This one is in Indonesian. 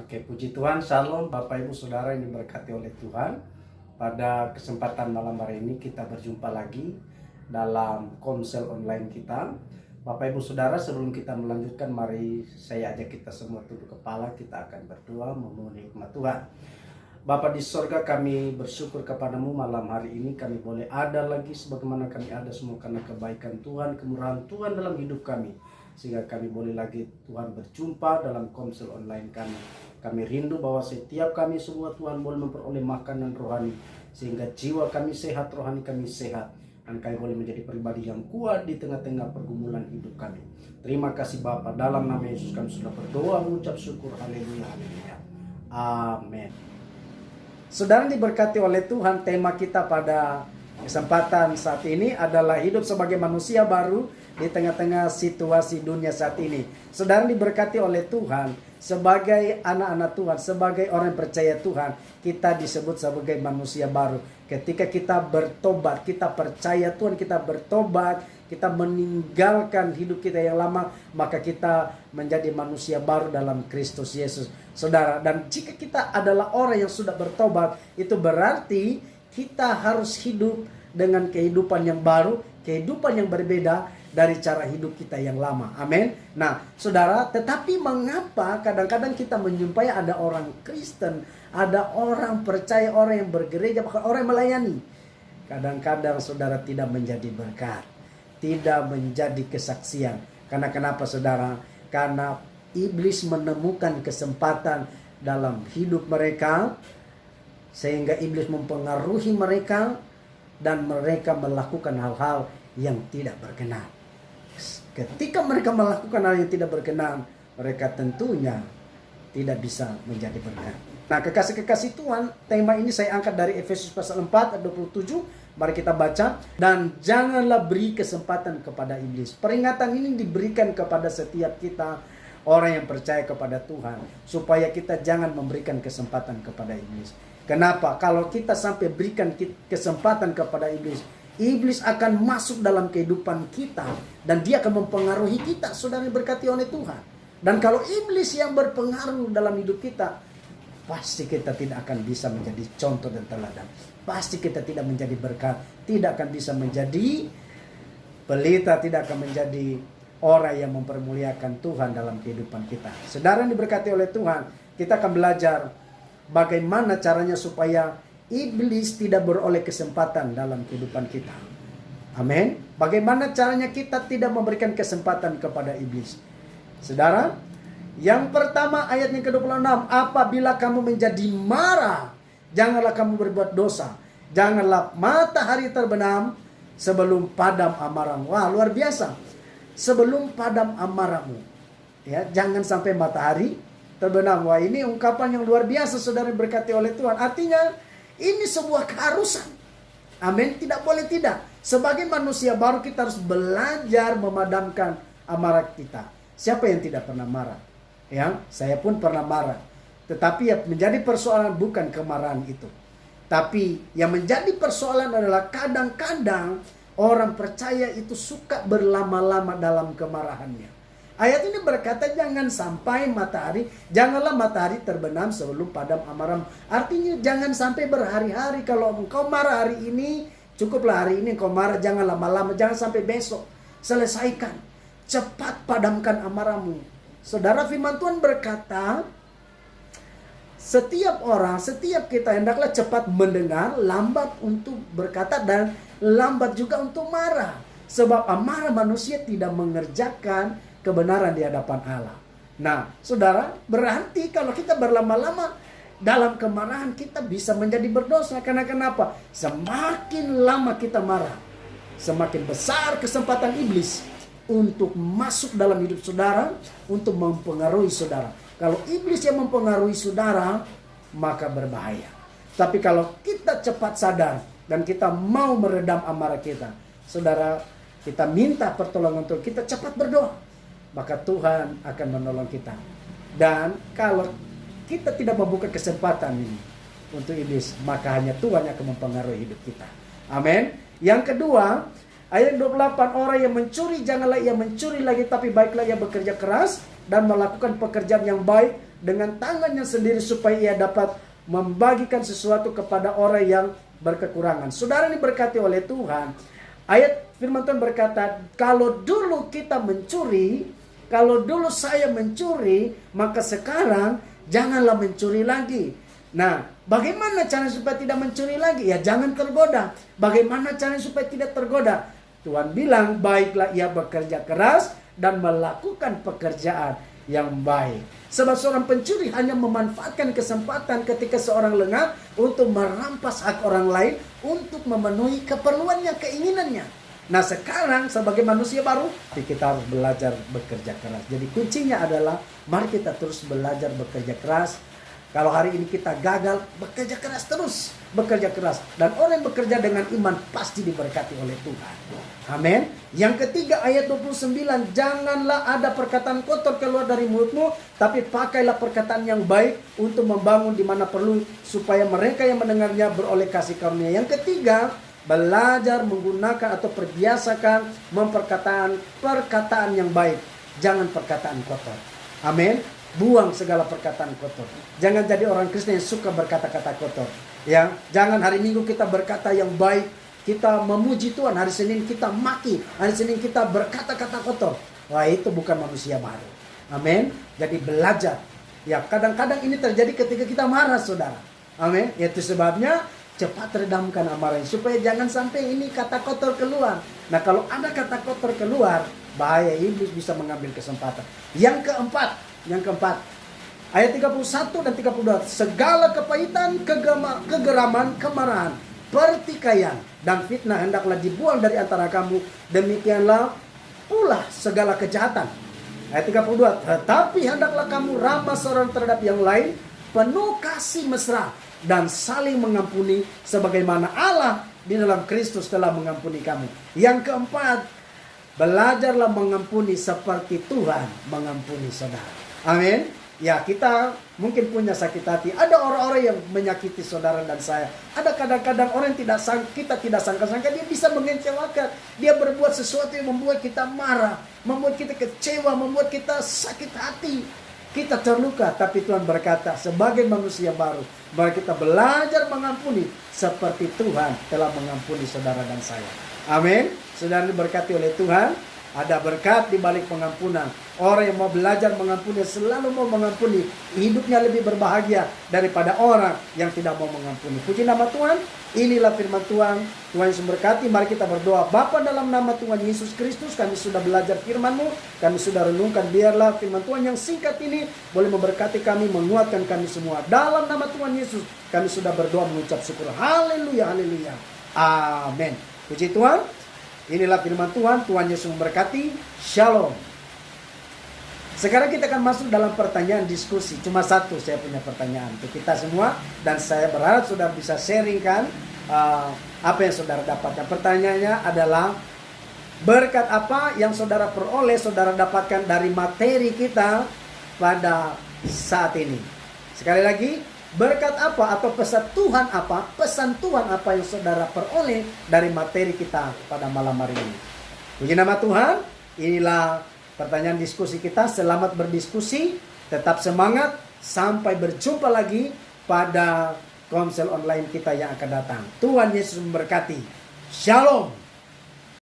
Oke, puji Tuhan, Shalom Bapak Ibu Saudara yang diberkati oleh Tuhan. Pada kesempatan malam hari ini kita berjumpa lagi dalam konsel online kita. Bapak Ibu Saudara, sebelum kita melanjutkan, mari saya ajak kita semua tunduk kepala, kita akan berdoa memohon hikmat Tuhan. Bapa di sorga, kami bersyukur kepadamu malam hari ini kami boleh ada lagi sebagaimana kami ada semua karena kebaikan Tuhan, kemurahan Tuhan dalam hidup kami. Sehingga kami boleh lagi Tuhan berjumpa dalam konsel online kami. Kami rindu bahwa setiap kami semua Tuhan boleh memperoleh makanan rohani. Sehingga jiwa kami sehat, rohani kami sehat. Dan kami boleh menjadi pribadi yang kuat di tengah-tengah pergumulan hidup kami. Terima kasih Bapa, dalam nama Yesus kami sudah berdoa, mengucap syukur. Haleluya, haleluya. Amin. Saudara diberkati oleh Tuhan, tema kita pada kesempatan saat ini adalah hidup sebagai manusia baru di tengah-tengah situasi dunia saat ini. Saudara diberkati oleh Tuhan, sebagai anak-anak Tuhan, sebagai orang yang percaya Tuhan, kita disebut sebagai manusia baru. Ketika kita bertobat, kita percaya Tuhan, kita bertobat, kita meninggalkan hidup kita yang lama, maka kita menjadi manusia baru dalam Kristus Yesus. Saudara, dan jika kita adalah orang yang sudah bertobat, itu berarti kita harus hidup dengan kehidupan yang baru, kehidupan yang berbeda dari cara hidup kita yang lama. Amin. Nah, saudara, tetapi mengapa kadang-kadang kita menjumpai ada orang Kristen, ada orang percaya, orang yang bergereja, bahkan orang yang melayani. Kadang-kadang saudara tidak menjadi berkat, tidak menjadi kesaksian. Karena kenapa saudara? Karena iblis menemukan kesempatan dalam hidup mereka, sehingga iblis mempengaruhi mereka dan mereka melakukan hal-hal yang tidak berkenan. Ketika mereka melakukan hal yang tidak berkenan, mereka tentunya tidak bisa menjadi berkat. Nah, kekasih-kekasih Tuhan, tema ini saya angkat dari Efesus pasal 4 ayat 27. Mari kita baca. Dan janganlah beri kesempatan kepada iblis. Peringatan ini diberikan kepada setiap kita, orang yang percaya kepada Tuhan, supaya kita jangan memberikan kesempatan kepada iblis. Kenapa? Kalau kita sampai berikan kesempatan kepada iblis, iblis akan masuk dalam kehidupan kita dan dia akan mempengaruhi kita, saudara diberkati oleh Tuhan. Dan kalau iblis yang berpengaruh dalam hidup kita, pasti kita tidak akan bisa menjadi contoh dan teladan. Pasti kita tidak menjadi berkat, tidak akan bisa menjadi pelita, tidak akan menjadi orang yang mempermuliakan Tuhan dalam kehidupan kita. Saudara yang diberkati oleh Tuhan, kita akan belajar bagaimana caranya supaya iblis tidak beroleh kesempatan dalam kehidupan kita. Amin. Bagaimana caranya kita tidak memberikan kesempatan kepada iblis? Saudara, yang pertama ayat yang ke-26. Apabila kamu menjadi marah, janganlah kamu berbuat dosa. Janganlah matahari terbenam sebelum padam amarahmu. Wah, luar biasa. Sebelum padam amarahmu. Ya, jangan sampai matahari terbenam. Wah, ini ungkapan yang luar biasa, saudara berkati oleh Tuhan. Artinya ini sebuah keharusan. Amin. Tidak boleh tidak. Sebagai manusia baru kita harus belajar memadamkan amarah kita. Siapa yang tidak pernah marah? Ya, saya pun pernah marah. Tetapi yang menjadi persoalan bukan kemarahan itu. Tapi yang menjadi persoalan adalah kadang-kadang orang percaya itu suka berlama-lama dalam kemarahannya. Ayat ini berkata janganlah matahari terbenam sebelum padam amarahmu. Artinya jangan sampai berhari-hari. Kalau engkau marah hari ini, cukuplah hari ini engkau marah, jangan lama-lama, jangan sampai besok. Selesaikan, cepat padamkan amarahmu. Saudara, firman Tuhan berkata, setiap orang, setiap kita hendaklah cepat mendengar, lambat untuk berkata, dan lambat juga untuk marah. Sebab amarah manusia tidak mengerjakan kebenaran di hadapan Allah. Nah, saudara, berarti kalau kita berlama-lama dalam kemarahan, kita bisa menjadi berdosa. Karena kenapa? Semakin lama kita marah, semakin besar kesempatan iblis untuk masuk dalam hidup saudara, untuk mempengaruhi saudara. Kalau iblis yang mempengaruhi saudara, maka berbahaya. Tapi kalau kita cepat sadar dan kita mau meredam amarah kita, saudara, kita minta pertolongan Tuhan, kita cepat berdoa, maka Tuhan akan menolong kita. Dan kalau kita tidak membuka kesempatan ini untuk iblis, maka hanya Tuhan yang akan mempengaruhi hidup kita. Amin. Yang kedua, Ayat 28, orang yang mencuri janganlah ia mencuri lagi, tapi baiklah ia bekerja keras dan melakukan pekerjaan yang baik dengan tangannya sendiri supaya ia dapat membagikan sesuatu kepada orang yang berkekurangan. Saudara diberkati oleh Tuhan. Ayat firman Tuhan berkata, kalau dulu kita mencuri, kalau dulu saya mencuri, maka sekarang janganlah mencuri lagi. Nah, bagaimana cara supaya tidak mencuri lagi? Ya jangan tergoda. Bagaimana cara supaya tidak tergoda? Tuhan bilang, baiklah ia bekerja keras dan melakukan pekerjaan yang baik. Sebab seorang pencuri hanya memanfaatkan kesempatan ketika seorang lengah untuk merampas hak orang lain untuk memenuhi keperluannya, keinginannya. Nah sekarang sebagai manusia baru, kita harus belajar bekerja keras. Jadi kuncinya adalah, mari kita terus belajar bekerja keras. Kalau hari ini kita gagal, bekerja keras terus. Bekerja keras. Dan orang yang bekerja dengan iman pasti diberkati oleh Tuhan. Amin. Yang ketiga ayat 29. Janganlah ada perkataan kotor keluar dari mulutmu, tapi pakailah perkataan yang baik untuk membangun di mana perlu, supaya mereka yang mendengarnya beroleh kasih karunia. Yang ketiga, belajar menggunakan atau perbiasakan perkataan yang baik. Jangan perkataan kotor. Amin. Buang segala perkataan kotor. Jangan jadi orang Kristen yang suka berkata-kata kotor. Ya, jangan hari Minggu kita berkata yang baik, kita memuji Tuhan, hari Senin kita maki, hari Senin kita berkata-kata kotor. Wah, itu bukan manusia baru. Amin. Jadi belajar. Ya, kadang-kadang ini terjadi ketika kita marah, saudara. Amin. Itu sebabnya cepat redamkan amarahnya, supaya jangan sampai ini kata kotor keluar. Nah, kalau ada kata kotor keluar, bahaya, iblis bisa mengambil kesempatan. Yang keempat, ayat 31 dan 32. Segala kepahitan, kegeraman, kemarahan, pertikaian, dan fitnah hendaklah dibuang dari antara kamu. Demikianlah pula segala kejahatan. Ayat 32. Tetapi hendaklah kamu ramah seorang terhadap yang lain, penuh kasih mesra, dan saling mengampuni, sebagaimana Allah di dalam Kristus telah mengampuni kamu. Yang keempat, belajarlah mengampuni seperti Tuhan mengampuni saudara. Amin. Ya, kita mungkin punya sakit hati. Ada orang-orang yang menyakiti saudara dan saya. Ada kadang-kadang orang yang kita tidak sangka-sangka dia bisa mengecewakan. Dia berbuat sesuatu yang membuat kita marah, membuat kita kecewa, membuat kita sakit hati. Kita terluka, tapi Tuhan berkata, sebagai manusia baru, mari kita belajar mengampuni seperti Tuhan telah mengampuni saudara dan saya. Amin. Saudara diberkati oleh Tuhan. Ada berkat di balik pengampunan. Orang yang mau belajar mengampuni, selalu mau mengampuni, hidupnya lebih berbahagia daripada orang yang tidak mau mengampuni. Puji nama Tuhan. Inilah firman Tuhan. Tuhan Yesus memberkati. Mari kita berdoa. Bapa, dalam nama Tuhan Yesus Kristus, kami sudah belajar firman-Mu, kami sudah renungkan. Biarlah firman Tuhan yang singkat ini boleh memberkati kami, menguatkan kami semua. Dalam nama Tuhan Yesus, kami sudah berdoa mengucap syukur. Haleluya, haleluya. Amin. Puji Tuhan. Inilah firman Tuhan. Tuhan Yesus memberkati. Shalom. Sekarang kita akan masuk dalam pertanyaan diskusi. Cuma satu saya punya pertanyaan untuk kita semua. Dan saya berharap saudara bisa sharingkan apa yang saudara dapatkan. Pertanyaannya adalah, berkat apa yang saudara peroleh, saudara dapatkan dari materi kita pada saat ini? Sekali lagi, berkat apa atau pesan Tuhan apa yang saudara peroleh dari materi kita pada malam hari ini? Puji nama Tuhan. Inilah pertanyaan diskusi kita. Selamat berdiskusi, tetap semangat. Sampai berjumpa lagi pada konsel online kita yang akan datang. Tuhan Yesus memberkati. Shalom.